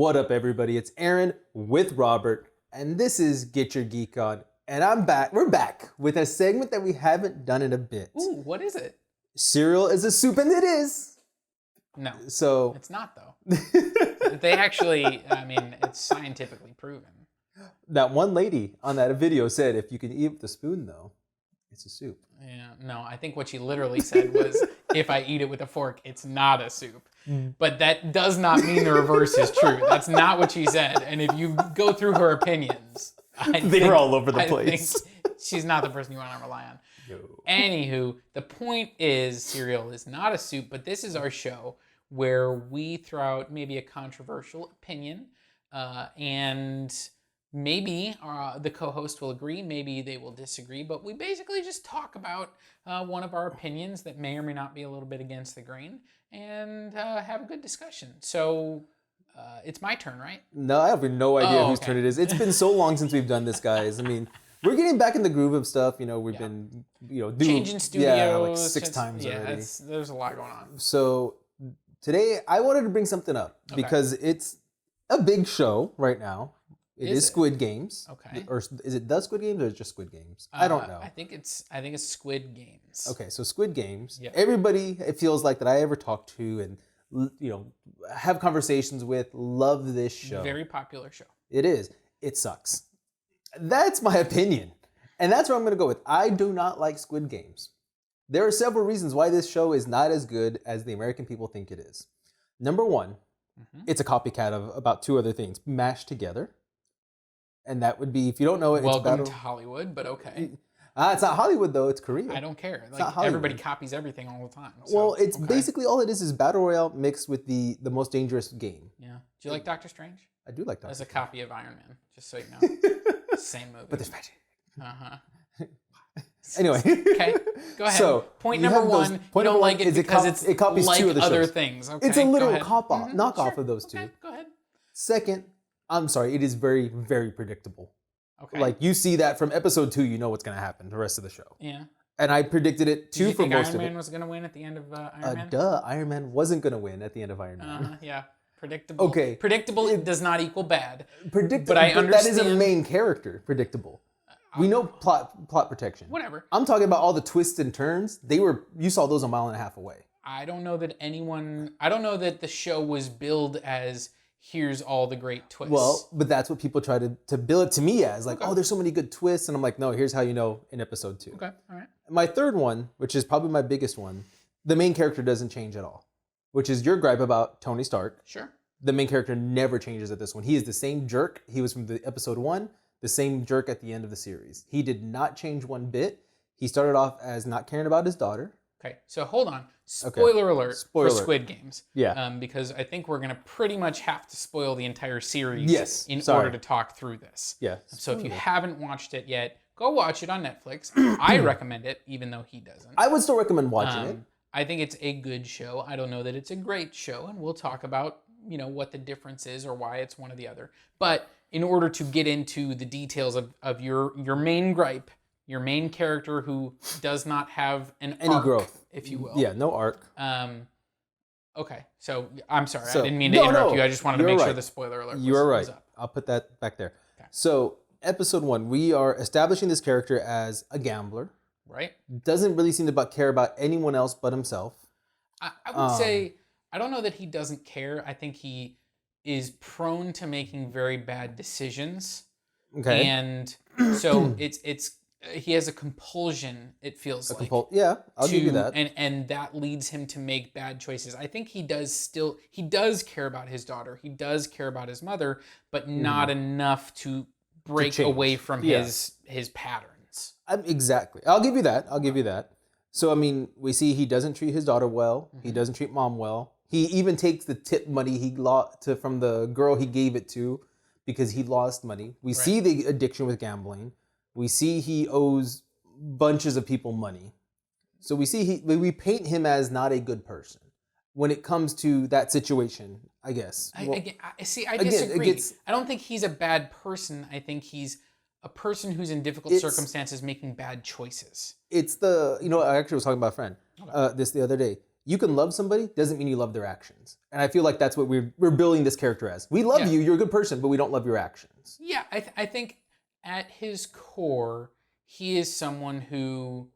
What up, everybody? It's Aaron with Robert, and this is Get Your Geek On. And I'm back. We're back with a segment that we haven't done in a bit. Ooh, what is it? Cereal is a soup, and it is. No. So it's not, though. They actually, it's scientifically proven. That one lady on that video said, if you can eat with a spoon, though, it's a soup. Yeah, no, I think what she literally said was, if I eat it with a fork, it's not a soup. But that does not mean the reverse is true. That's not what she said. And if you go through her opinions, They're all over the place. I think she's not the person you want to rely on. No. Anywho, the point is, cereal is not a soup, but this is our show where we throw out maybe a controversial opinion, and maybe the co-host will agree, maybe they will disagree, but we basically just talk about one of our opinions that may or may not be a little bit against the grain, and have a good discussion. So it's my turn, right? No, I have no idea whose turn it is. It's been so long since we've done this, guys. I mean, we're getting back in the groove of stuff. You know, we've been, changing studios. Yeah, like six times already. There's a lot going on. So today I wanted to bring something up because it's a big show right now. It is Squid Games. Okay. Or is it the Squid Games or just Squid Games? I don't know. I think it's Squid Games. Okay, so Squid Games. Yep. Everybody, it feels like that I ever talk to and have conversations with love this show. Very popular show. It is. It sucks. That's my opinion. And that's where I'm going to go with. I do not like Squid Games. There are several reasons why this show is not as good as the American people think it is. Number one, it's a copycat of about two other things mashed together. And that would be, if you don't know it, Welcome to Hollywood, but okay. It's not Hollywood, though. It's Korea. I don't care. It's not Hollywood. Everybody copies everything all the time. So, well, it's basically all it is Battle Royale mixed with the most dangerous game. Yeah. Do you like Doctor Strange? I do like Doctor As a Strange. copy of Iron Man, just so you know. Same movie. But there's magic. Uh-huh. Anyway. Okay, go ahead. So, point number one, you don't like it because it copies like two of the other shows. things. Okay, it's a literal go ahead. knockoff of those two. Okay, go ahead. Second, I'm sorry, it is very, very predictable. Okay. Like, you see that from episode 2, you know what's going to happen the rest of the show. Yeah. And I predicted it too for most of it. Did you think Iron Man was going to win at the end of Iron Man? Iron Man wasn't going to win at the end of Iron Man. Yeah. Predictable. Okay. Predictable does not equal bad. Predictable, but I understand. That is a main character, predictable. We know plot protection. Whatever. I'm talking about all the twists and turns. You saw those a mile and a half away. I don't know that the show was billed as, here's all the great twists. Well, but that's what people try to bill it to me as. Like, there's so many good twists. And I'm like, no, here's how you know in episode 2. Okay, all right. My third one, which is probably my biggest one, the main character doesn't change at all. Which is your gripe about Tony Stark. Sure. The main character never changes at this one. He is the same jerk. He was from the episode 1, the same jerk at the end of the series. He did not change one bit. He started off as not caring about his daughter. Okay, so hold on. Spoiler alert for Squid Games. Yeah. Because I think we're going to pretty much have to spoil the entire series in order to talk through this. Yeah. So if you haven't watched it yet, go watch it on Netflix. I recommend it, even though he doesn't. I would still recommend watching it. I think it's a good show. I don't know that it's a great show, and we'll talk about what the difference is or why it's one or the other. But in order to get into the details of your main gripe, your main character who does not have any arc, growth, if you will. Yeah, no arc. Okay, so I'm sorry, I didn't mean to interrupt you. I just wanted to make sure the spoiler alert was up. I'll put that back there. Okay. So, episode 1, we are establishing this character as a gambler. Right. Doesn't really seem to care about anyone else but himself. I would say, I don't know that he doesn't care. I think he is prone to making very bad decisions. Okay. And so he has a compulsion, it feels like. Yeah, I'll give you that. And that leads him to make bad choices. I think he does care about his daughter. He does care about his mother, but not enough to break away from his patterns. Exactly. I'll give you that. So, I mean, we see he doesn't treat his daughter well. He doesn't treat mom well. He even takes the tip money he lost from the girl he gave it to because he lost money. We see the addiction with gambling. We see he owes bunches of people money. So we paint him as not a good person when it comes to that situation, I guess. I disagree. I don't think he's a bad person. I think he's a person who's in difficult circumstances making bad choices. It's I actually was talking about a friend this the other day. you can love somebody doesn't mean you love their actions. And I feel like that's what we're building this character as. We love you, you're a good person, but we don't love your actions. Yeah, I think at his core, he is someone who,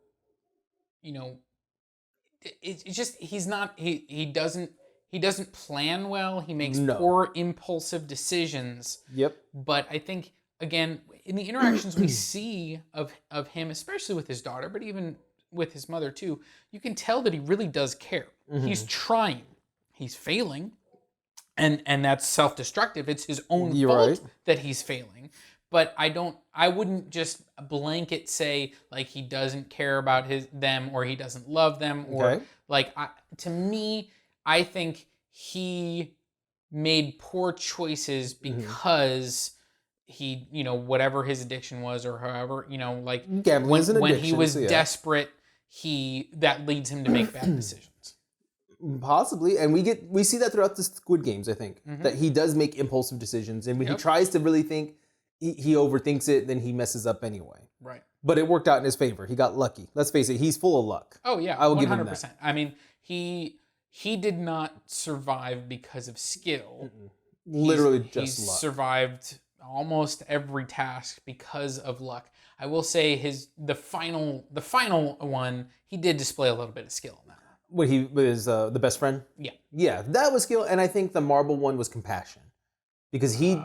you know, it's just he doesn't plan well. He makes poor impulsive decisions. Yep. But I think again in the interactions we see of him, especially with his daughter, but even with his mother too, you can tell that he really does care. He's trying. He's failing. And that's self-destructive. It's his own fault that he's failing. But I wouldn't just blanket say like he doesn't care about them or he doesn't love them or to me, I think he made poor choices because he, whatever his addiction was or however, like gambling is an addiction, when he was desperate, that leads him to make bad decisions. Possibly, and we see that throughout the Squid Games. I think that he does make impulsive decisions, and when he tries to really think, he overthinks it, then he messes up anyway. Right. But it worked out in his favor. He got lucky. Let's face it, he's full of luck. Oh yeah, I will 100%. give him that. I mean, he did not survive because of skill. Literally He's just luck. Survived almost every task because of luck. I will say the final one, he did display a little bit of skill in that. What, he was the best friend? Yeah. Yeah, that was skill, and I think the marble one was compassion. Because he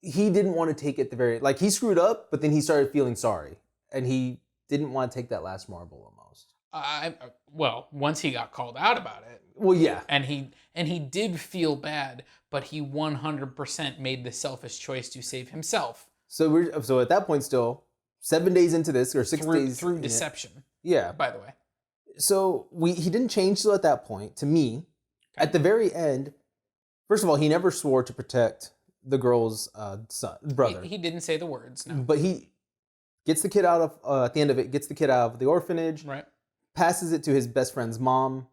didn't want to take it he screwed up, but then he started feeling sorry. And he didn't want to take that last marble almost. Well, once he got called out about it. Well, yeah. And he did feel bad, but he 100% made the selfish choice to save himself. So at that point still, 7 days into this, or 6 days. Through deception. Yeah. By the way. So he didn't change still at that point, to me. Okay. At the very end, first of all, he never swore to protect the girl's brother. He didn't say the words, no. But he gets the kid out of, at the end of it, gets the kid out of the orphanage. Right. Passes it to his best friend's mom.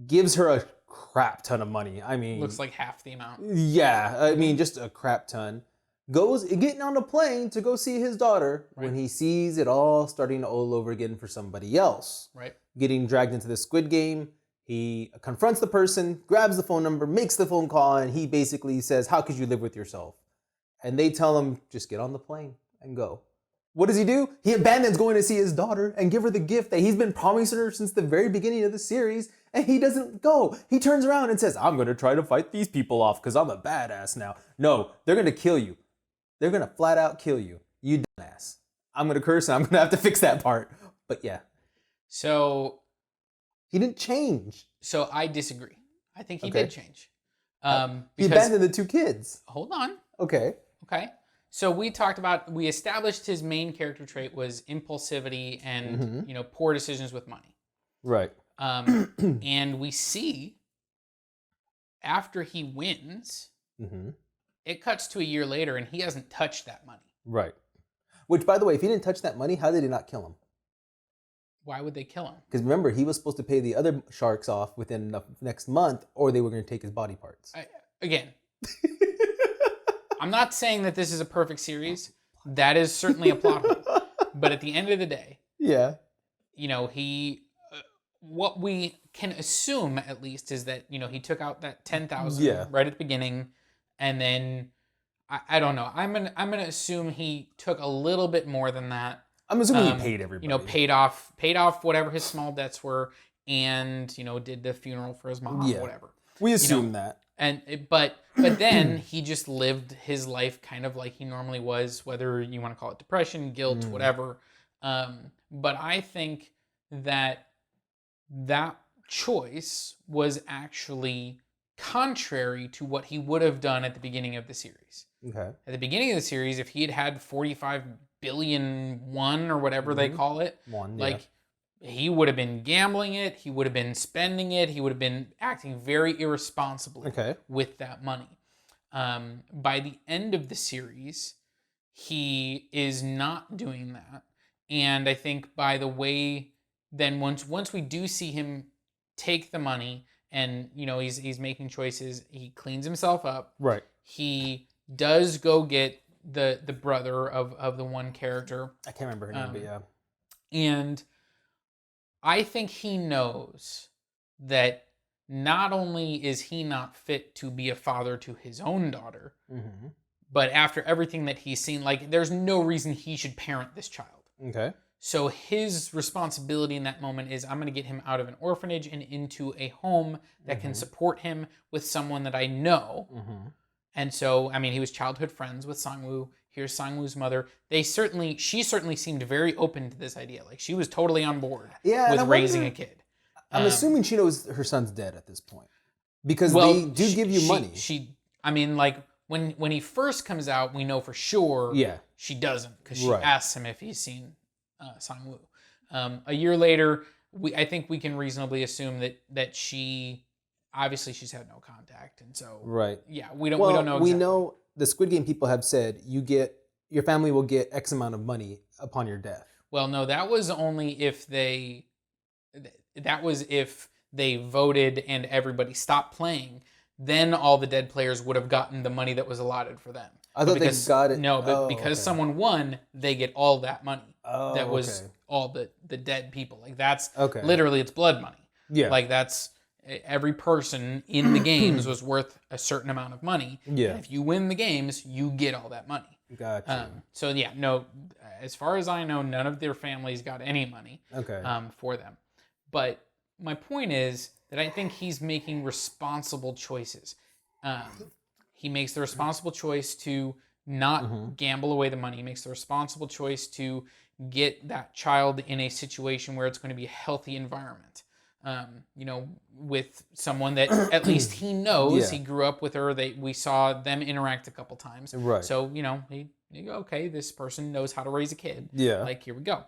Gives her a crap ton of money. I mean... Looks like half the amount. Yeah. I mean, just a crap ton. Goes getting on a plane to go see his daughter when he sees it all starting all over again for somebody else. Right. Getting dragged into the Squid Game. He confronts the person, grabs the phone number, makes the phone call, and he basically says, how could you live with yourself? And they tell him, just get on the plane and go. What does he do? He abandons going to see his daughter and give her the gift that he's been promising her since the very beginning of the series, and he doesn't go. He turns around and says, I'm going to try to fight these people off because I'm a badass now. No, they're going to kill you. They're going to flat out kill you. You dumbass. I'm going to curse and I'm going to have to fix that part. But yeah. So... He didn't change. So I disagree. I think he did change. He abandoned the two kids. Hold on. Okay. So we established his main character trait was impulsivity and, poor decisions with money. Right. And we see after he wins, it cuts to a year later and he hasn't touched that money. Right. Which, by the way, if he didn't touch that money, how did he not kill him? Why would they kill him? Because remember, he was supposed to pay the other sharks off within the next month, or they were going to take his body parts. Again, I'm not saying that this is a perfect series. That is certainly a plot hole. But at the end of the day, what we can assume at least is that he took out that 10,000 right at the beginning, and then I don't know. I'm gonna assume he took a little bit more than that. I'm assuming he paid everybody. Paid off whatever his small debts were, and did the funeral for his mom, whatever. We assume that. But then he just lived his life kind of like he normally was, whether you want to call it depression, guilt, whatever. But I think that choice was actually contrary to what he would have done at the beginning of the series. Okay. At the beginning of the series, if he had 45 billion won or whatever they call it, he would have been gambling it, he would have been spending it, he would have been acting very irresponsibly with that money. By the end of the series, he is not doing that. And I think by the way, then once we do see him take the money and he's making choices, he cleans himself up. Right. He does go get the brother of the one character. I can't remember her name, but yeah. And I think he knows that not only is he not fit to be a father to his own daughter, Mm-hmm. but after everything that he's seen, like, there's no reason he should parent this child. Okay. So his responsibility in that moment is, I'm going to get him out of an orphanage and into a home that can support him with someone that I know. Mm-hmm. And so, I mean, he was childhood friends with Sang-woo. Here's Sang-woo's mother. She certainly seemed very open to this idea. Like, she was totally on board with raising a kid. I'm assuming she knows her son's dead at this point. Because they do give you money. I mean, like, when he first comes out, we know for sure she doesn't, because she asks him if he's seen Sang-woo. A year later, I think we can reasonably assume that she, obviously she's had no contact, and so we don't know exactly. We know the Squid Game people have said your family will get X amount of money upon your death. Well, no, that was only if they voted and everybody stopped playing. Then all the dead players would have gotten the money that was allotted for them. I thought they got it. No, but because someone won, they get all that money. That was all the dead people. Like, that's literally, it's blood money. Yeah. Like, that's every person in the games was worth a certain amount of money. Yeah. And if you win the games, you get all that money. Gotcha. So yeah, no, as far as I know, none of their families got any money. For them. But my point is that I think he's making responsible choices. He makes the responsible choice to not gamble away the money. He makes the responsible choice to get that child in a situation where it's going to be a healthy environment. With someone that at least he knows. He grew up with her. We saw them interact a couple times. Right. So, he go, okay, this person knows how to raise a kid. Yeah. Like, here we go.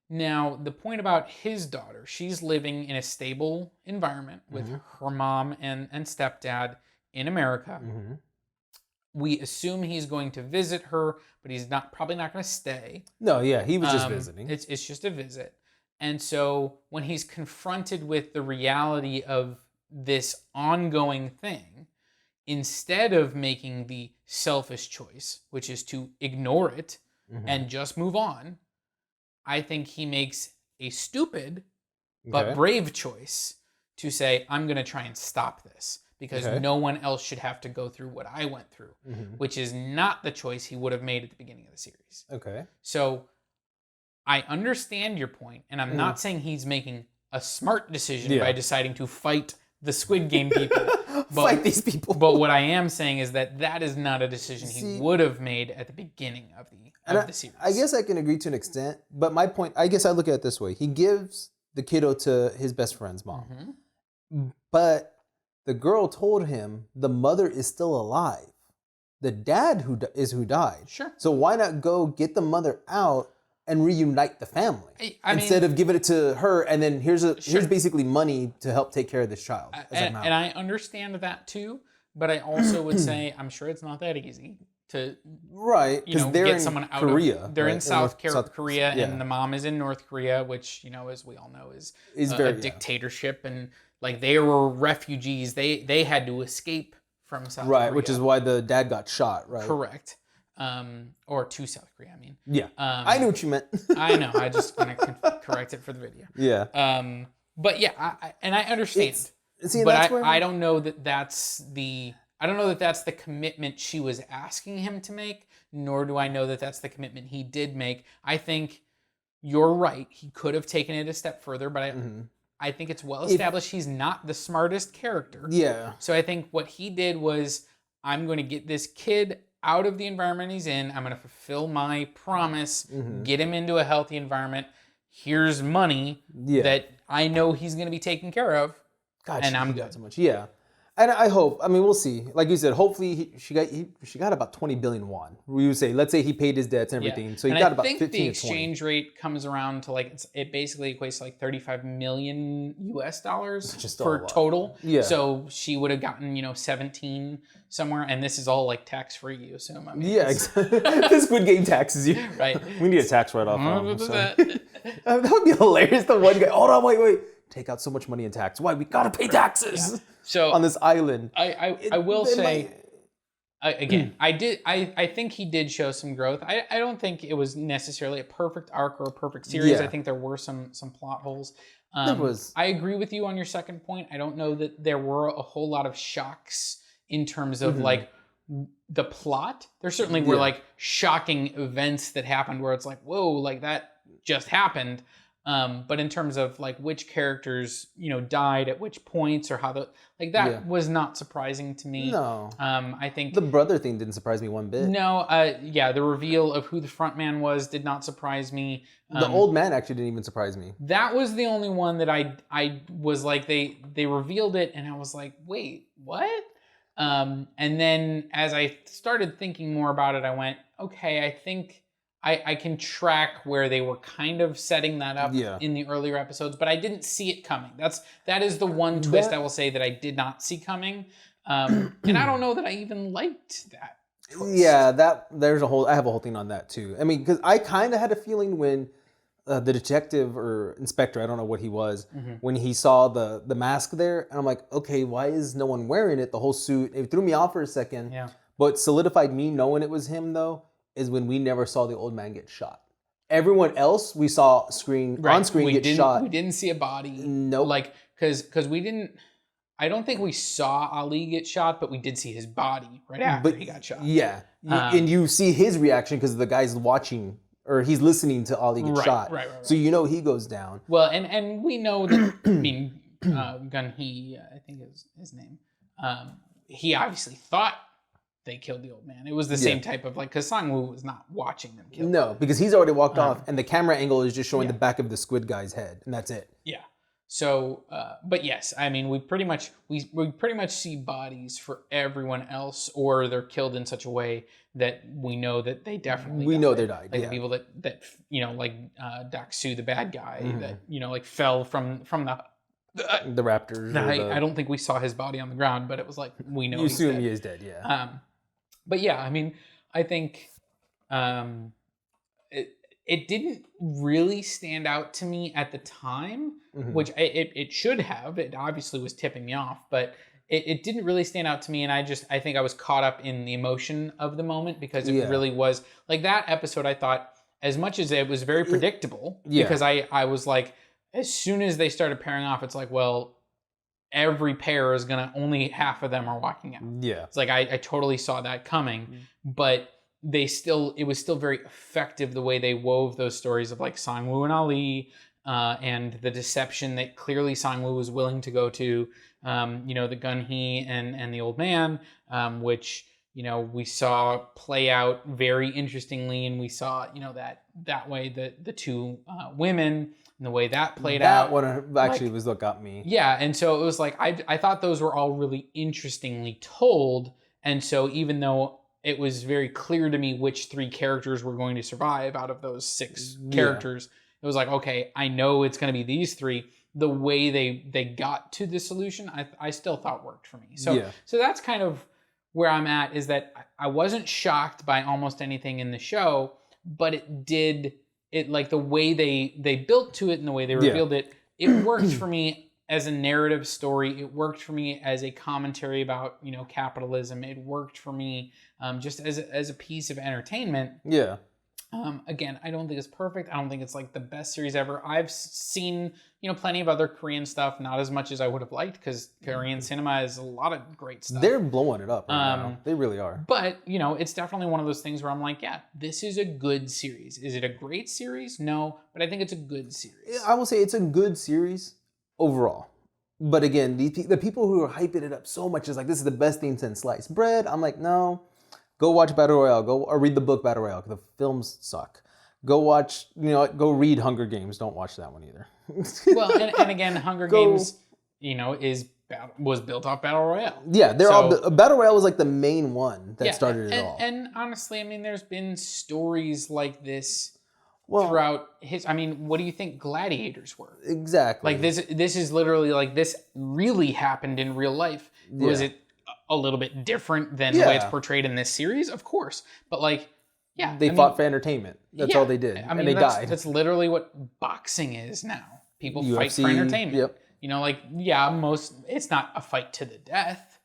Now, the point about his daughter, she's living in a stable environment with her mom and stepdad in America. We assume he's going to visit her, but he's probably not going to stay. No, yeah, he was just visiting. It's just a visit. And so when he's confronted with the reality of this ongoing thing, instead of making the selfish choice, which is to ignore it and just move on, I think he makes a stupid but brave choice to say, I'm going to try and stop this because no one else should have to go through what I went through, which is not the choice he would have made at the beginning of the series. Okay. So I understand your point, and I'm not saying he's making a smart decision by deciding to fight the Squid Game people. Fight these people. But what I am saying is that is not a decision he would have made at the beginning of the series. I guess I can agree to an extent, but my point, I guess I look at it this way. He gives the kiddo to his best friend's mom. But the girl told him the mother is still alive. The dad who died. Sure. So why not go get the mother out and reunite the family instead of giving it to her and then here's basically money to help take care of this child. And I understand that too, but I also would say I'm sure it's not that easy to because they're get in someone out Korea. of they're in South Korea yeah. and the mom is in North Korea, which as we all know is very a dictatorship, and like they were refugees. They had to escape from South Korea. Which is why the dad got shot, right? Correct. Or to South Korea, I mean. Yeah. I knew what you meant. I know. I just gonna correct it for the video. Yeah. But yeah, I understand. I don't know that that's the commitment she was asking him to make, nor do I know that that's the commitment he did make. I think you're right. He could have taken it a step further, but I think it's well established he's not the smartest character. Yeah. So I think what he did was, I'm going to get this kid out of the environment he's in. I'm going to fulfill my promise, get him into a healthy environment. Here's money that I know he's going to be taken care of. God, and I'm good. So much. Yeah. And I hope, we'll see. Like you said, hopefully she got about 20 billion won. We would say, let's say he paid his debts and everything. Yeah. So he got about 15 to 20. I think the exchange rate comes around to it basically equates to like $35 million for total. Yeah. So she would have gotten, 17 somewhere, and this is all like tax free, you assume. Yeah, exactly. The Squid Game taxes you. Right. We need a tax write-off. That would be hilarious. The one guy, hold on, wait. Take out so much money in tax. Why? We gotta pay taxes. Yeah. So on this island. I will say again, I think he did show some growth. I don't think it was necessarily a perfect arc or a perfect series. Yeah. I think there were some plot holes. There was. I agree with you on your second point. I don't know that there were a whole lot of shocks in terms of like the plot. There certainly were like shocking events that happened where it's like, whoa, like that just happened. But in terms of like which characters, died at which points or how that was not surprising to me. No. I think The brother thing didn't surprise me one bit. no, the reveal of who the front man was did not surprise me. The old man actually didn't even surprise me. That was the only one that I was like, they revealed it and I was like, wait, what? And then as I started thinking more about it, I went, okay, I think I can track where they were kind of setting that up in the earlier episodes, but I didn't see it coming. That is the one twist I will say that I did not see coming. And I don't know that I even liked that twist. Yeah, I have a whole thing on that too. I mean, because I kind of had a feeling when the detective or inspector, I don't know what he was, when he saw the mask there, and I'm like, okay, why is no one wearing it? The whole suit. It threw me off for a second. Yeah. But solidified me knowing it was him though is when we never saw the old man get shot. Everyone else we saw on screen get shot. We didn't see a body. Nope. Like because we didn't. I don't think we saw Ali get shot, but we did see his body right after he got shot. Yeah, and you see his reaction because the guy's watching or he's listening to Ali get shot. Right. So he goes down. Well, and we know that. I mean, Gun-hee, I think is his name. He obviously thought they killed the old man. It was the same type of because Sang-woo was not watching them kill. No, because he's already walked off, and the camera angle is just showing the back of the squid guy's head, and that's it. Yeah. So, but yes, I mean, we pretty much see bodies for everyone else, or they're killed in such a way that we know that they definitely know they died. Like the people that like Dak-soo, the bad guy, that like fell from the raptors. I don't think we saw his body on the ground, but it was like we know you assume he is dead. Yeah. But yeah, I mean, I think it didn't really stand out to me at the time, which it should have. It obviously was tipping me off, but it didn't really stand out to me. And I think I was caught up in the emotion of the moment because it really was like that episode. I thought as much as it was very predictable because I was like, as soon as they started pairing off, it's like, well, every pair is only half of them are walking out. Yeah. It's like, I totally saw that coming, but it was still very effective the way they wove those stories of like Sang-woo and Ali, and the deception that clearly Sang-woo was willing to go to, the Gun-hee and the old man, which, we saw play out very interestingly. And we saw, that way the two women and the way that played out. That one actually was what got me. Yeah. And so it was like, I thought those were all really interestingly told. And so even though it was very clear to me which three characters were going to survive out of those six characters, it was like, okay, I know it's going to be these three. The way they got to the solution, I still thought worked for me. So that's kind of where I'm at, is that I wasn't shocked by almost anything in the show, but it like the way they built to it and the way they revealed it worked for me as a narrative story. It worked for me as a commentary about, capitalism. It worked for me just as a piece of entertainment. Yeah. Again, I don't think it's perfect. I don't think it's like the best series ever. I've seen, plenty of other Korean stuff, not as much as I would have liked, because Korean cinema is a lot of great stuff. They're blowing it up right now. They really are. But, it's definitely one of those things where I'm like, yeah, this is a good series. Is it a great series? No, but I think it's a good series. I will say it's a good series overall. But again, the people who are hyping it up so much is like, this is the best thing since sliced bread. I'm like, no. Go watch Battle Royale. Or read the book Battle Royale. The films suck. Go watch, go read Hunger Games. Don't watch that one either. Well, and again, Hunger Games, was built off Battle Royale. Yeah, Battle Royale was like the main one that started it all. And honestly, I mean, there's been stories like this throughout what do you think gladiators were? Exactly. Like this is literally like, this really happened in real life. Yeah. Was it a little bit different than the way it's portrayed in this series? Of course. But they fought for entertainment. That's all they did. And they died. That's literally what boxing is now. People fight for entertainment. Yep. It's not a fight to the death.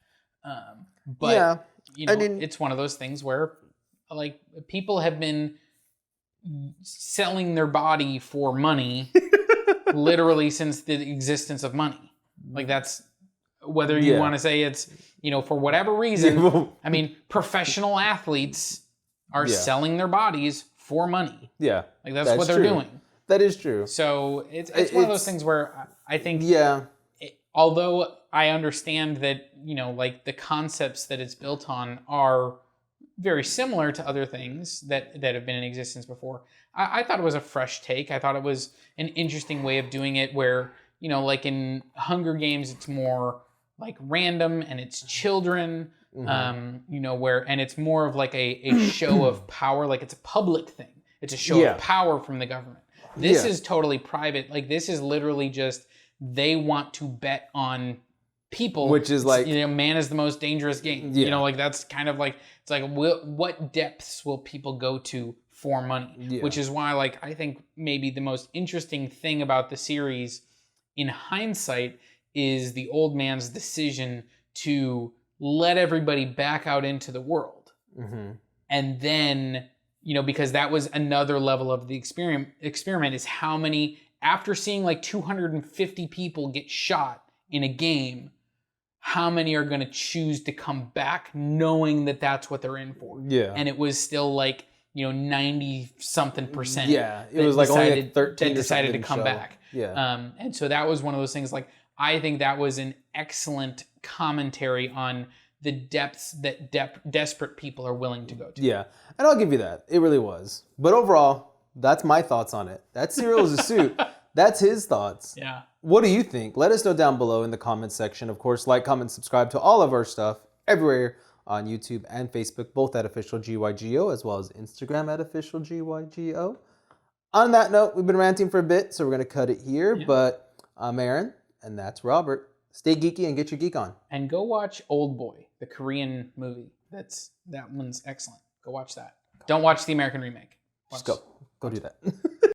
But you know, I mean- it's one of those things where like people have been selling their body for money literally since the existence of money. Like that's whether you want to say it's, you know, for whatever reason. I mean, professional athletes are selling their bodies for money. Yeah. Like that's what they're doing. That is true. So it's one of those things where I think, although I understand that, you know, like the concepts that it's built on are very similar to other things that have been in existence before, I thought it was a fresh take. I thought it was an interesting way of doing it where, you know, like in Hunger Games, it's more like random and it's children, you know, and it's more of like a show of power, like it's a public thing. It's a show of power from the government. This is totally private. Like this is literally just, they want to bet on people, which is like, you know, man is the most dangerous game. You know, like that's kind of like, it's like what depths will people go to for money? Which is why, like, I think maybe the most interesting thing about the series in hindsight is the old man's decision to let everybody back out into the world. And then, you know, because that was another level of the experiment is how many, after seeing like 250 people get shot in a game, how many are going to choose to come back knowing that that's what they're in for? And it was still like, you know, 90-something%. It was like only like 13 that decided to come back. And so that was one of those things, like, I think that was an excellent commentary on the depths that desperate people are willing to go to. And I'll give you that. It really was. But overall, that's my thoughts on it. That Serial is a suit. That's his thoughts. What do you think? Let us know down below in the comments section. Of course, like, comment, subscribe to all of our stuff everywhere on YouTube and Facebook, both at Official GYGO, as well as Instagram at Official GYGO. On that note, we've been ranting for a bit, so we're going to cut it here. But I'm Aaron, and that's Robert. Stay geeky and get your geek on. And go watch Old Boy, the Korean movie. That one's excellent. Go watch that. Don't watch the American remake. Just go do that.